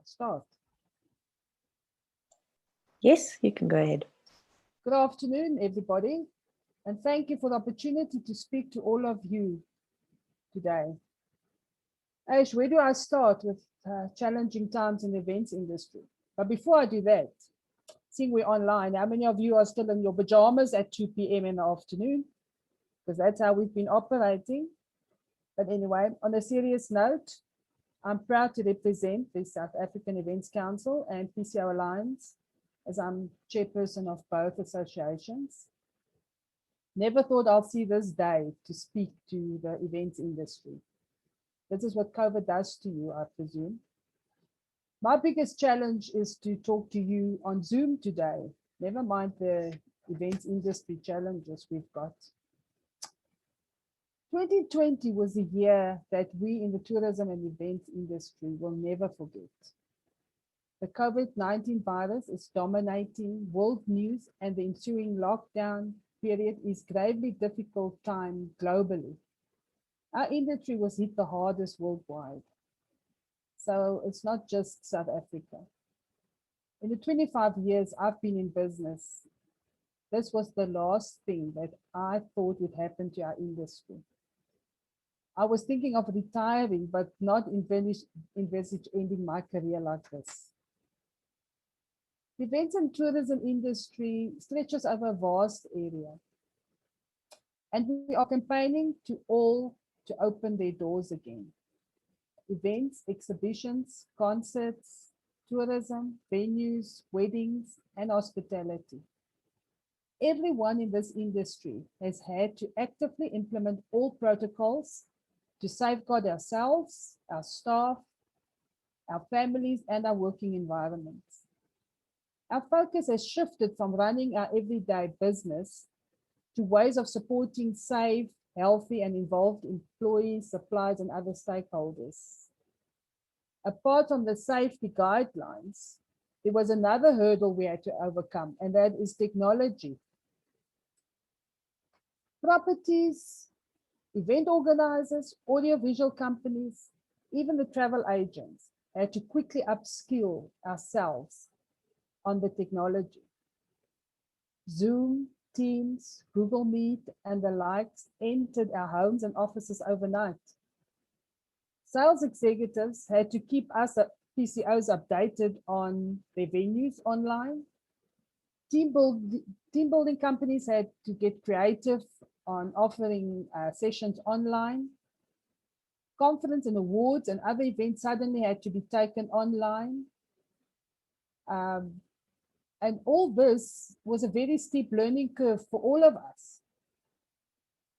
start? Yes, you can go ahead. Good afternoon, everybody, and thank you for the opportunity to speak to all of you today. Ash, where do I start with challenging times in the events industry? But before I do that, seeing we're online, how many of you are still in your pajamas at 2 p.m. in the afternoon? Because that's how we've been operating. But anyway, on a serious note, I'm proud to represent the South African Events Council and PCO Alliance, as I'm chairperson of both associations. Never thought I'll see this day to speak to the events industry. This is what COVID does to you, I presume. My biggest challenge is to talk to you on Zoom today. Never mind the events industry challenges we've got. 2020 was a year that we in the tourism and events industry will never forget. The COVID-19 virus is dominating world news, and the ensuing lockdown period is gravely difficult time globally. Our industry was hit the hardest worldwide. So it's not just South Africa. In the 25 years I've been in business, this was the last thing that I thought would happen to our industry. I was thinking of retiring, but not envisage ending my career like this. The events and tourism industry stretches over a vast area. And we are campaigning to all to open their doors again. Events, exhibitions, concerts, tourism, venues, weddings, and hospitality. Everyone in this industry has had to actively implement all protocols to safeguard ourselves, our staff, our families, and our working environments. Our focus has shifted from running our everyday business to ways of supporting safe, healthy, and involved employees, suppliers, and other stakeholders. Apart from the safety guidelines, there was another hurdle we had to overcome, and that is technology. Properties, event organizers, audiovisual companies, even the travel agents had to quickly upskill ourselves on the technology. Zoom, Teams, Google Meet, and the likes entered our homes and offices overnight. Sales executives had to keep us PCOs updated on their venues online. Team building companies had to get creative on offering sessions online. Conference and awards and other events suddenly had to be taken online. And all this was a very steep learning curve for all of us.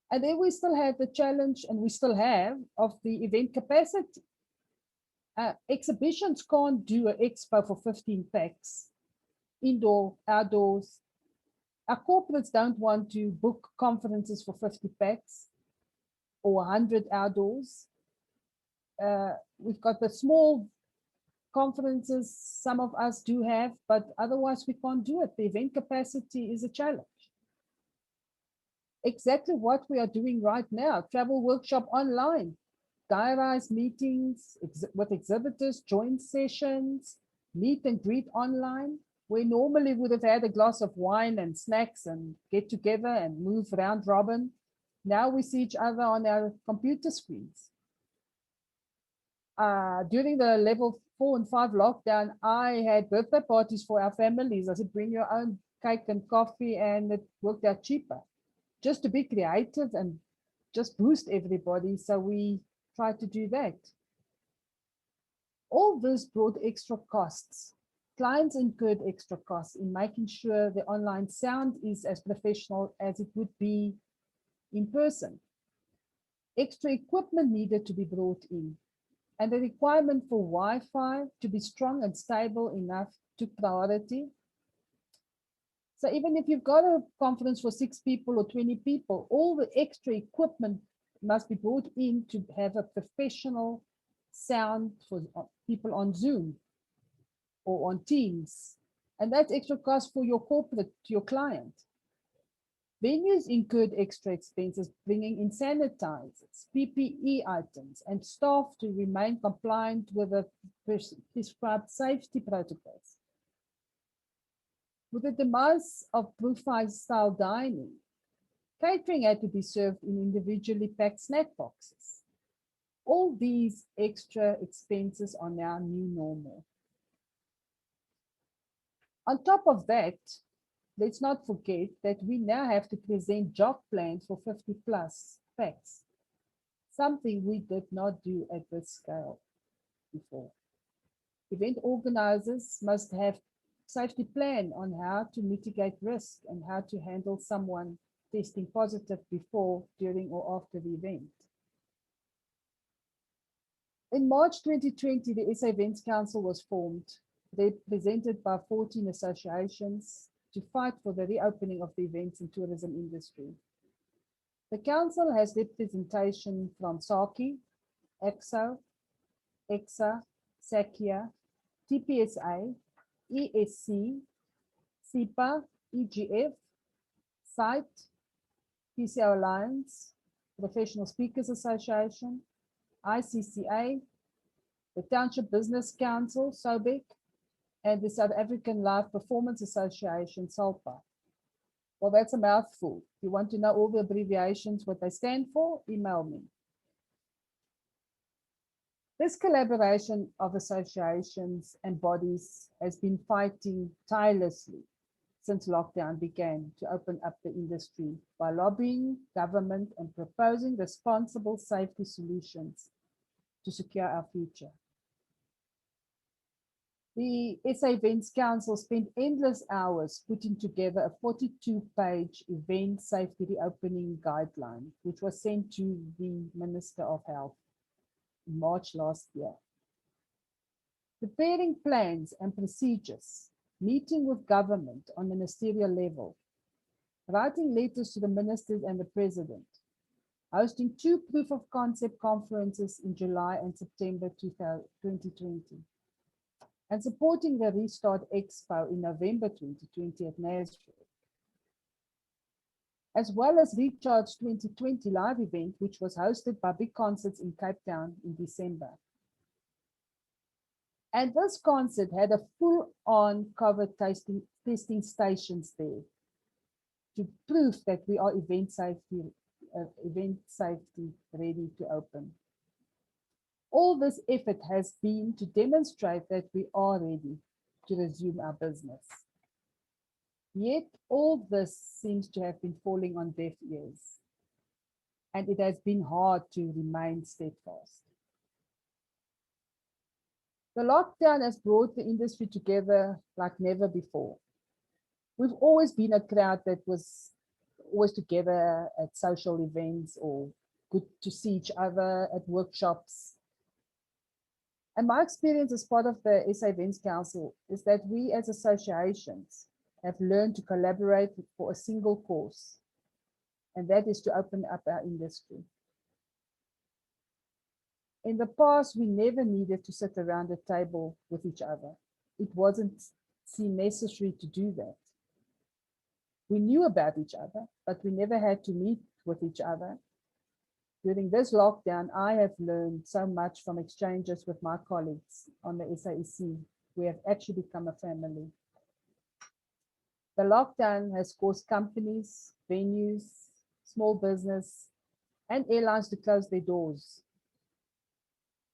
And then we still had the challenge, and we still have, of the event capacity. Exhibitions can't do an expo for 15 packs, indoor, outdoors. Our corporates don't want to book conferences for 50 packs or 100 outdoors. We've got the small conferences some of us do have, but otherwise we can't do it. The event capacity is a challenge. Exactly what we are doing right now, travel workshop online, diarized meetings with exhibitors, joint sessions, meet and greet online. We normally would have had a glass of wine and snacks and get together and move round robin. Now we see each other on our computer screens. During the level 4 and 5 lockdown, I had birthday parties for our families. I said, bring your own cake and coffee, and it worked out cheaper. Just to be creative and just boost everybody. So we tried to do that. All this brought extra costs. Clients incurred extra costs in making sure the online sound is as professional as it would be in person. Extra equipment needed to be brought in, and the requirement for Wi-Fi to be strong and stable enough took priority. So even if you've got a conference for 6 people or 20 people, all the extra equipment must be brought in to have a professional sound for people on Zoom or on Teams. And that's extra cost for your corporate, to your client. Venues incurred extra expenses bringing in sanitizers, PPE items, and staff to remain compliant with the prescribed safety protocols. With the demise of buffet-style dining, catering had to be served in individually packed snack boxes. All these extra expenses are now new normal. On top of that, let's not forget that we now have to present job plans for 50 plus packs, something we did not do at this scale before. Event organizers must have safety plan on how to mitigate risk and how to handle someone testing positive before, during, or after the event. In March 2020, the SA Events Council was formed, represented by 14 associations to fight for the reopening of the events and tourism industry. The council has representation from SACI, EXO, EXA, SACIA, TPSA, ESC, SIPA, EGF, SITE, PCO Alliance, Professional Speakers Association, ICCA, the Township Business Council, SOBIC, and the South African Live Performance Association, SALPA. Well, that's a mouthful. If you want to know all the abbreviations, what they stand for, email me. This collaboration of associations and bodies has been fighting tirelessly since lockdown began to open up the industry by lobbying government and proposing responsible safety solutions to secure our future. The SA Events Council spent endless hours putting together a 42-page event safety reopening guideline, which was sent to the Minister of Health in March last year. Preparing plans and procedures, meeting with government on ministerial level, writing letters to the ministers and the president, hosting 2 proof of concept conferences in July and September 2020, and supporting the Restart Expo in November 2020 at Nasrec, as well as Recharge 2020 live event, which was hosted by Big Concerts in Cape Town in December. And this concert had a full-on COVID testing stations there to prove that we are event safety ready to open. All this effort has been to demonstrate that we are ready to resume our business. Yet all this seems to have been falling on deaf ears, and it has been hard to remain steadfast. The lockdown has brought the industry together like never before. We've always been a crowd that was always together at social events or good to see each other at workshops. And my experience as part of the SA Events Council is that we as associations have learned to collaborate for a single cause, and that is to open up our industry. In the past, we never needed to sit around a table with each other. It wasn't seen necessary to do that. We knew about each other, but we never had to meet with each other. During this lockdown, I have learned so much from exchanges with my colleagues on the SAEC. We have actually become a family. The lockdown has caused companies, venues, small business, and airlines to close their doors.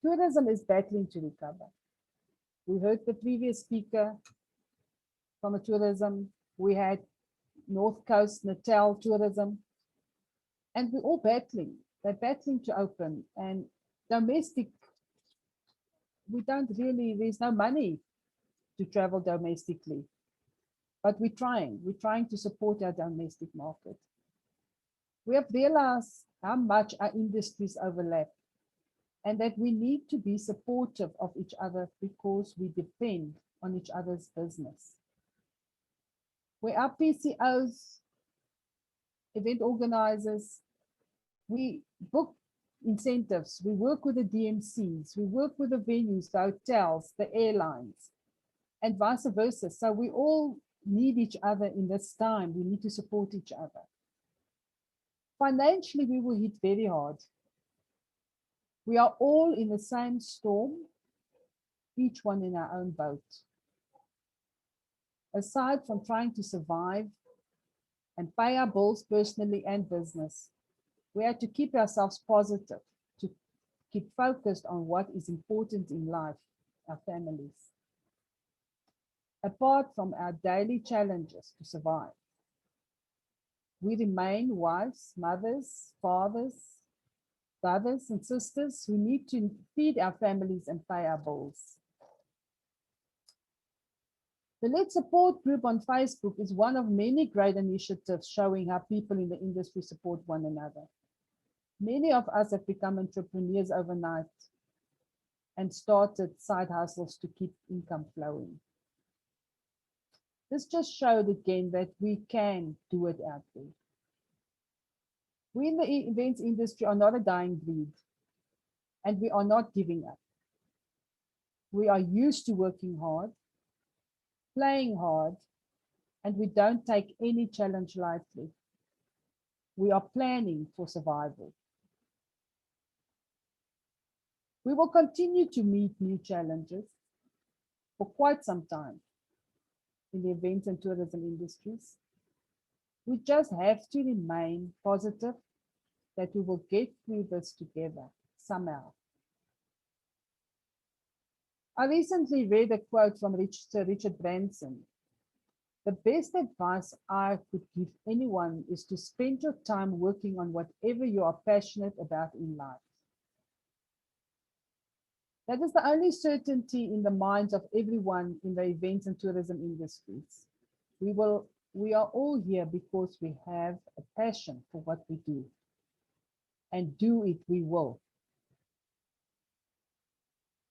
Tourism is battling to recover. We heard the previous speaker from a tourism. We had North Coast, Natal tourism, and we're all battling. They're battling to open, and domestic, we don't really, there's no money to travel domestically, but we're trying to support our domestic market. We have realized how much our industries overlap and that we need to be supportive of each other because we depend on each other's business. Where our PCOs, event organizers, we book incentives, we work with the DMCs, we work with the venues, the hotels, the airlines, and vice versa. So we all need each other in this time. We need to support each other. Financially, we will hit very hard. We are all in the same storm, each one in our own boat. Aside from trying to survive and pay our bills personally and business, we have to keep ourselves positive, to keep focused on what is important in life, our families. Apart from our daily challenges to survive, we remain wives, mothers, fathers, brothers and sisters who need to feed our families and pay our bills. The Let's Support group on Facebook is one of many great initiatives showing how people in the industry support one another. Many of us have become entrepreneurs overnight and started side hustles to keep income flowing. This just showed again that we can do it out there. We in the events industry are not a dying breed, and we are not giving up. We are used to working hard, playing hard, and we don't take any challenge lightly. We are planning for survival. We will continue to meet new challenges for quite some time in the events and tourism industries. We just have to remain positive that we will get through this together somehow. I recently read a quote from Sir Richard Branson. The best advice I could give anyone is to spend your time working on whatever you are passionate about in life. That is the only certainty in the minds of everyone in the events and tourism industries. We are all here because we have a passion for what we do, and do it we will.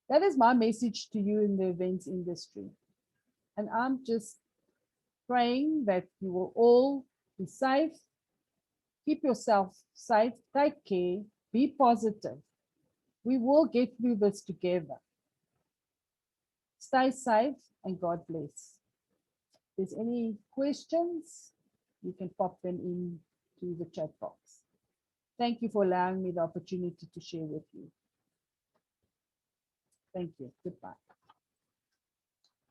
That is my message to you in the events industry. And I'm just praying that you will all be safe, keep yourself safe, take care, be positive. We will get through this together. Stay safe and God bless. If there's any questions, you can pop them into the chat box. Thank you for allowing me the opportunity to share with you. Thank you. Goodbye.